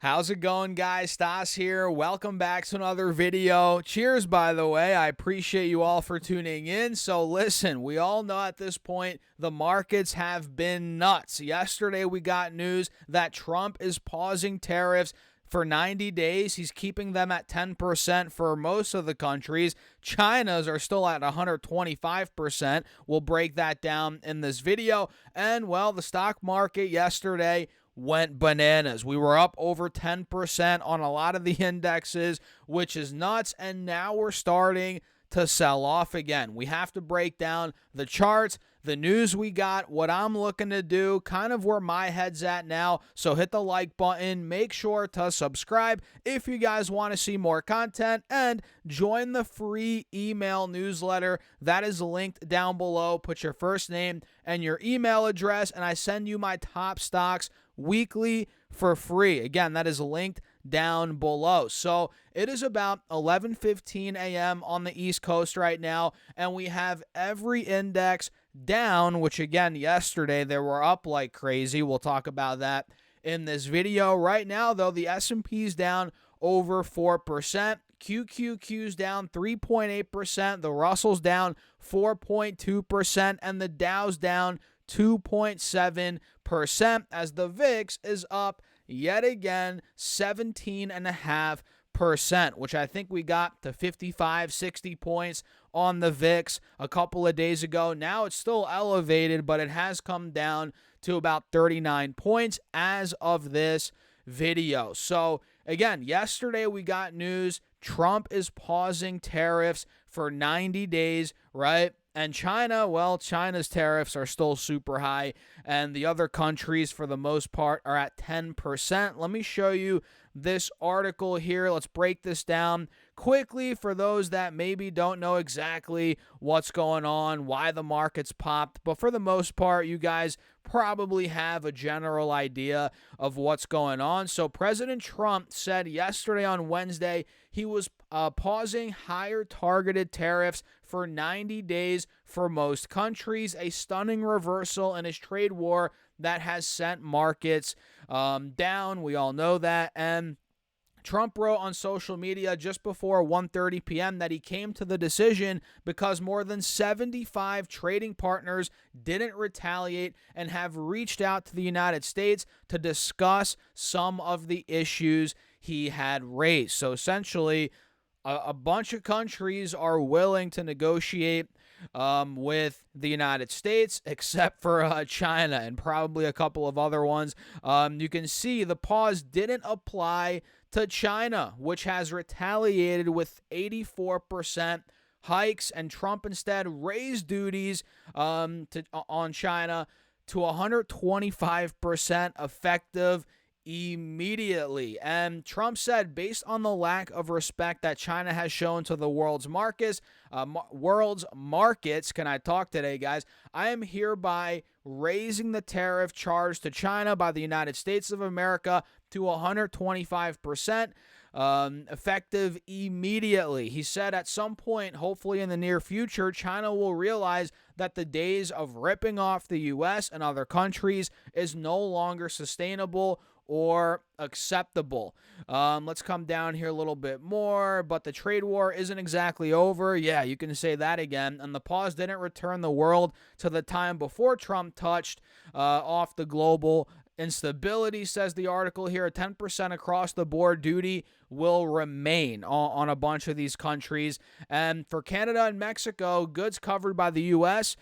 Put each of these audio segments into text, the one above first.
How's it going, guys? Stas here. Welcome back to another video. Cheers, by the way. I appreciate you all for tuning in. So listen, we all know at this point the markets have been nuts. Yesterday we got news that Trump is pausing tariffs for 90 days. He's keeping them at 10% for most of the countries. China's are still at 125%. We'll break that down in this video. And well, the stock market yesterday went bananas. We were up over 10% on a lot of the indexes, which is nuts. And now we're starting to sell off again. We have to break down the charts, the news we got, what I'm looking to do, kind of where my head's at now. So hit the like button, make sure to subscribe if you guys want to see more content, and join the free email newsletter that is linked down below. Put your first name and your email address, and I send you my top stocks weekly for free. Again, that is linked down below. So it is about 11:15 a.m. on the East Coast right now, and we have every index down, which again, yesterday they were up like crazy. We'll talk about that in this video. Right now, though, the S&P's down over 4%. QQQ's down 3.8%. The Russell's down 4.2%, and the Dow's down 2.7%, as the VIX is up yet again 17.5%, which I think we got to 55, 60 points on the VIX a couple of days ago. Now it's still elevated, but it has come down to about 39 points as of this video. So again, yesterday we got news. Trump is pausing tariffs for 90 days, right? And China, well, China's tariffs are still super high, and the other countries, for the most part, are at 10%. Let me show you this article here. Let's break this down quickly for those that maybe don't know exactly what's going on, why the market's popped. But for the most part, you guys probably have a general idea of what's going on. So President Trump said yesterday on Wednesday he was pausing higher targeted tariffs for 90 days for most countries, a stunning reversal in his trade war that has sent markets down. We all know that. And Trump wrote on social media just before 1:30 p.m. that he came to the decision because more than 75 trading partners didn't retaliate and have reached out to the United States to discuss some of the issues he had raised. So essentially, a bunch of countries are willing to negotiate with the United States, except for China and probably a couple of other ones. You can see the pause didn't apply to China, which has retaliated with 84% hikes, and Trump instead raised duties on China to 125% effective immediately. And Trump said, based on the lack of respect that China has shown to the world's markets, can I talk today, guys? I am hereby raising the tariff charge to China by the United States of America to 125%. Effective immediately. He said at some point, hopefully in the near future, China will realize that the days of ripping off the U.S. and other countries is no longer sustainable or acceptable. Let's come down here a little bit more, but the trade war isn't exactly over. Yeah, you can say that again. And the pause didn't return the world to the time before Trump touched off the global instability, says the article here. A 10% across the board duty will remain on a bunch of these countries. And for Canada and Mexico, goods covered by the U.S.,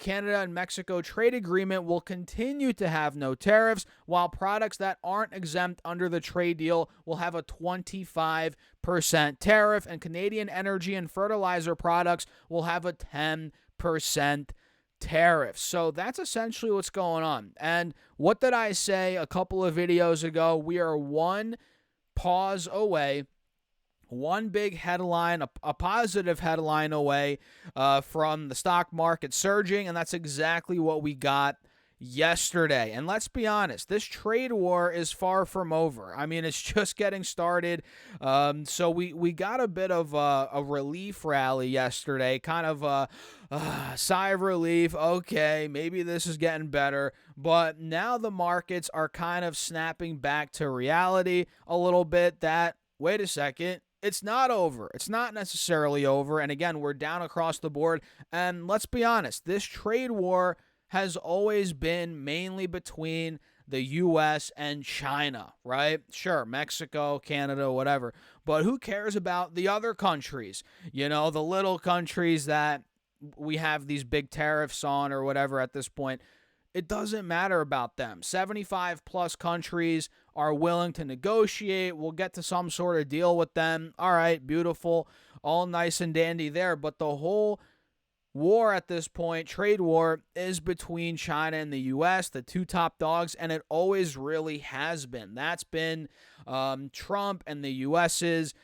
Canada and Mexico trade agreement will continue to have no tariffs, while products that aren't exempt under the trade deal will have a 25% tariff, and Canadian energy and fertilizer products will have a 10% tariffs. So that's essentially what's going on. And what did I say a couple of videos ago? We are one pause away, one big headline, a positive headline away from the stock market surging, and that's exactly what we got yesterday. And let's be honest, this trade war is far from over. I mean, it's just getting started. So we got a bit of a relief rally yesterday, kind of a sigh of relief. Okay, maybe this is getting better. But now the markets are kind of snapping back to reality a little bit that, wait a second, it's not over. It's not necessarily over. And again, we're down across the board. And let's be honest, this trade war has always been mainly between the U.S. and China, right? Sure, Mexico, Canada, whatever. But who cares about the other countries? You know, the little countries that we have these big tariffs on or whatever at this point. It doesn't matter about them. 75 plus countries are willing to negotiate. We'll get to some sort of deal with them. All right, beautiful. All nice and dandy there. But the whole war at this point, trade war, is between China and the U.S., the two top dogs, and it always really has been. That's been Trump and the U.S.'s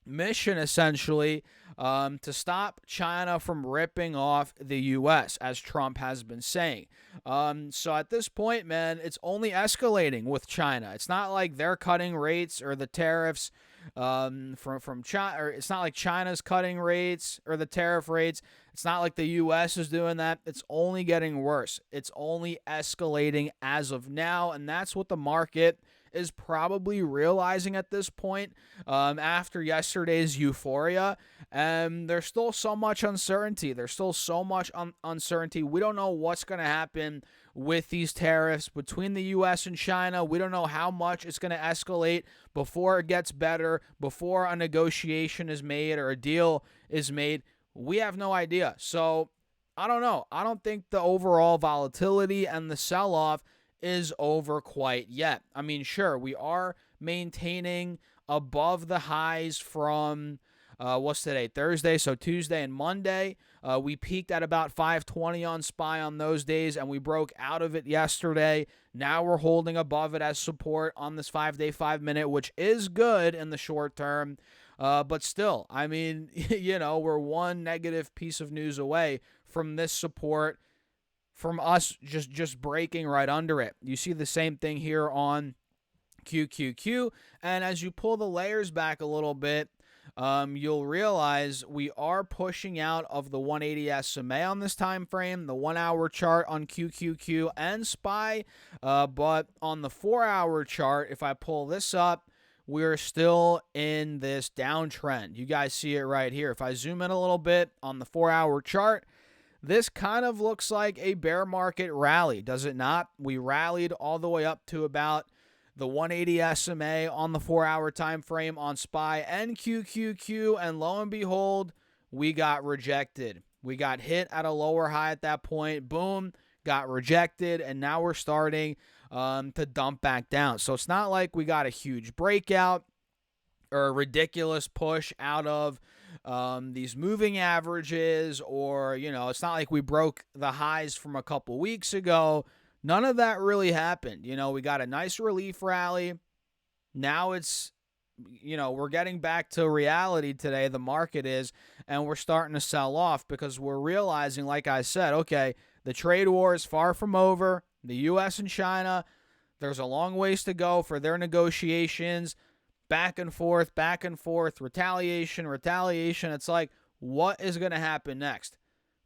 mission, essentially, to stop China from ripping off the U.S., as Trump has been saying. So at this point, man, it's only escalating with China. It's not like they're cutting rates or the tariffs from China, or it's not like China's cutting rates or the tariff rates. It's not like the U.S. is doing that. It's only getting worse. It's only escalating as of now, and that's what the market is probably realizing at this point after yesterday's euphoria. And there's still so much uncertainty. There's still so much uncertainty. We don't know what's going to happen with these tariffs between the U.S. and China. We don't know how much it's going to escalate before it gets better, before a negotiation is made or a deal is made. We have no idea. So I don't know. I don't think the overall volatility and the sell-off is over quite yet. I mean, sure, we are maintaining above the highs from what's today? Thursday, so Tuesday and Monday. We peaked at about 520 on SPY on those days, and we broke out of it yesterday. Now we're holding above it as support on this 5-day, 5-minute, which is good in the short term. But still, I mean, you know, we're one negative piece of news away from this support, from us just breaking right under it. You see the same thing here on QQQ. And as you pull the layers back a little bit, you'll realize we are pushing out of the 180 SMA on this time frame, the 1 hour chart on QQQ and SPY. But on the 4 hour chart, if I pull this up, we're still in this downtrend. You guys see it right here. If I zoom in a little bit on the 4 hour chart, this kind of looks like a bear market rally, does it not? We rallied all the way up to about the 180 SMA on the 4 hour time frame on SPY and QQQ, and lo and behold, we got rejected. We got hit at a lower high at that point. Boom, got rejected, and now we're starting to dump back down. So it's not like we got a huge breakout or a ridiculous push out of these moving averages, or, you know, it's not like we broke the highs from a couple weeks ago. None of that really happened. You know, we got a nice relief rally. Now it's, you know, we're getting back to reality today, the market is, and we're starting to sell off because we're realizing, like I said, okay, the trade war is far from over. The U.S. and China, there's a long ways to go for their negotiations. Back and forth, retaliation. It's like, what is going to happen next?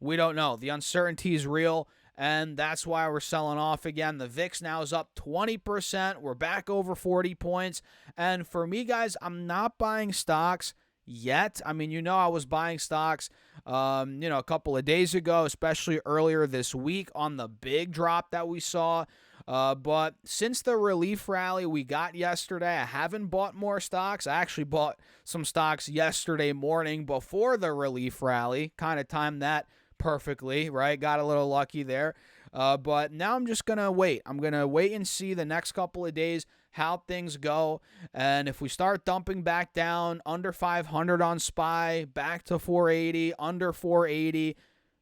We don't know. The uncertainty is real, and that's why we're selling off again. The VIX now is up 20%. We're back over 40 points. And for me, guys, I'm not buying stocks yet. I mean, you know, I was buying stocks, a couple of days ago, especially earlier this week on the big drop that we saw. But since the relief rally we got yesterday, I haven't bought more stocks. I actually bought some stocks yesterday morning before the relief rally. Kind of timed that perfectly, right? Got a little lucky there. But now I'm just going to wait. I'm going to wait and see the next couple of days how things go. And if we start dumping back down under 500 on SPY, back to 480, under 480,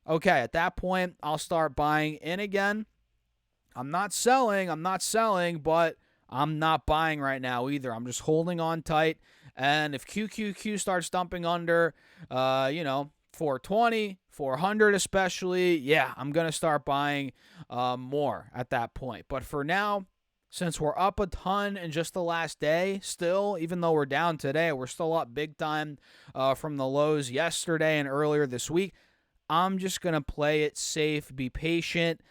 okay, at that point, I'll start buying in again. I'm not selling, but I'm not buying right now either. I'm just holding on tight. And if QQQ starts dumping under, 420, 400 especially, yeah, I'm going to start buying more at that point. But for now, since we're up a ton in just the last day, still, even though we're down today, we're still up big time from the lows yesterday and earlier this week. I'm just going to play it safe, be patient,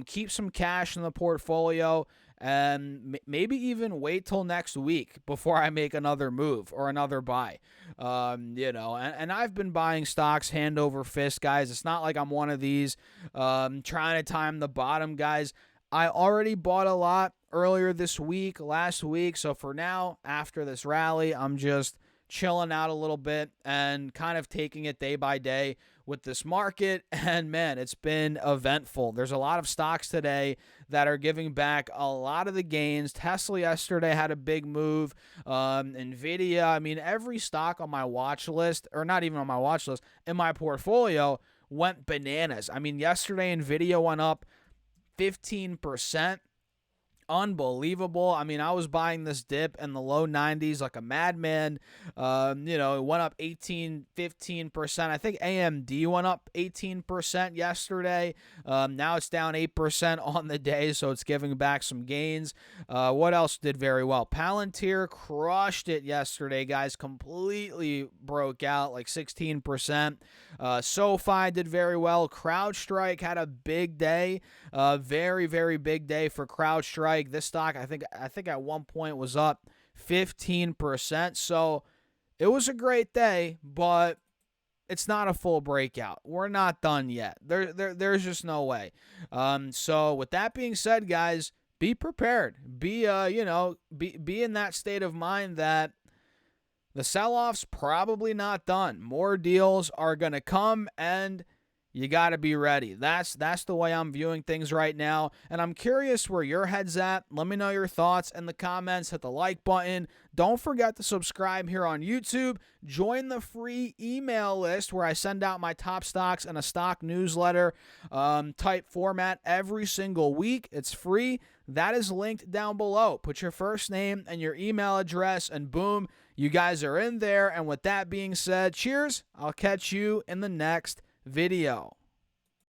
keep some cash in the portfolio, and maybe even wait till next week before I make another move or another buy. And I've been buying stocks hand over fist, guys. It's not like I'm one of these trying to time the bottom guys. I already bought a lot earlier this week, last week. So for now, after this rally, I'm just chilling out a little bit and kind of taking it day by day with this market. And man, it's been eventful. There's a lot of stocks today that are giving back a lot of the gains. Tesla yesterday had a big move. Nvidia, I mean, every stock on my watch list, or not even on my watch list, in my portfolio went bananas. I mean, yesterday Nvidia went up 15%. Unbelievable. I mean, I was buying this dip in the low 90s like a madman. It went up 15%. I think AMD went up 18% yesterday. Now it's down 8% on the day, so it's giving back some gains. What else did very well? Palantir crushed it yesterday, guys. Completely broke out like 16%. SoFi did very well. CrowdStrike had a big day. Very, very big day for CrowdStrike. This stock, I think at one point was up 15%. So it was a great day, but it's not a full breakout. We're not done yet. There's just no way. So with that being said, guys, be prepared. Be in that state of mind that the sell-off's probably not done. More deals are gonna come, and you got to be ready. That's the way I'm viewing things right now. And I'm curious where your head's at. Let me know your thoughts in the comments. Hit the like button. Don't forget to subscribe here on YouTube. Join the free email list where I send out my top stocks in a stock newsletter type format every single week. It's free. That is linked down below. Put your first name and your email address, and boom, you guys are in there. And with that being said, cheers. I'll catch you in the next video.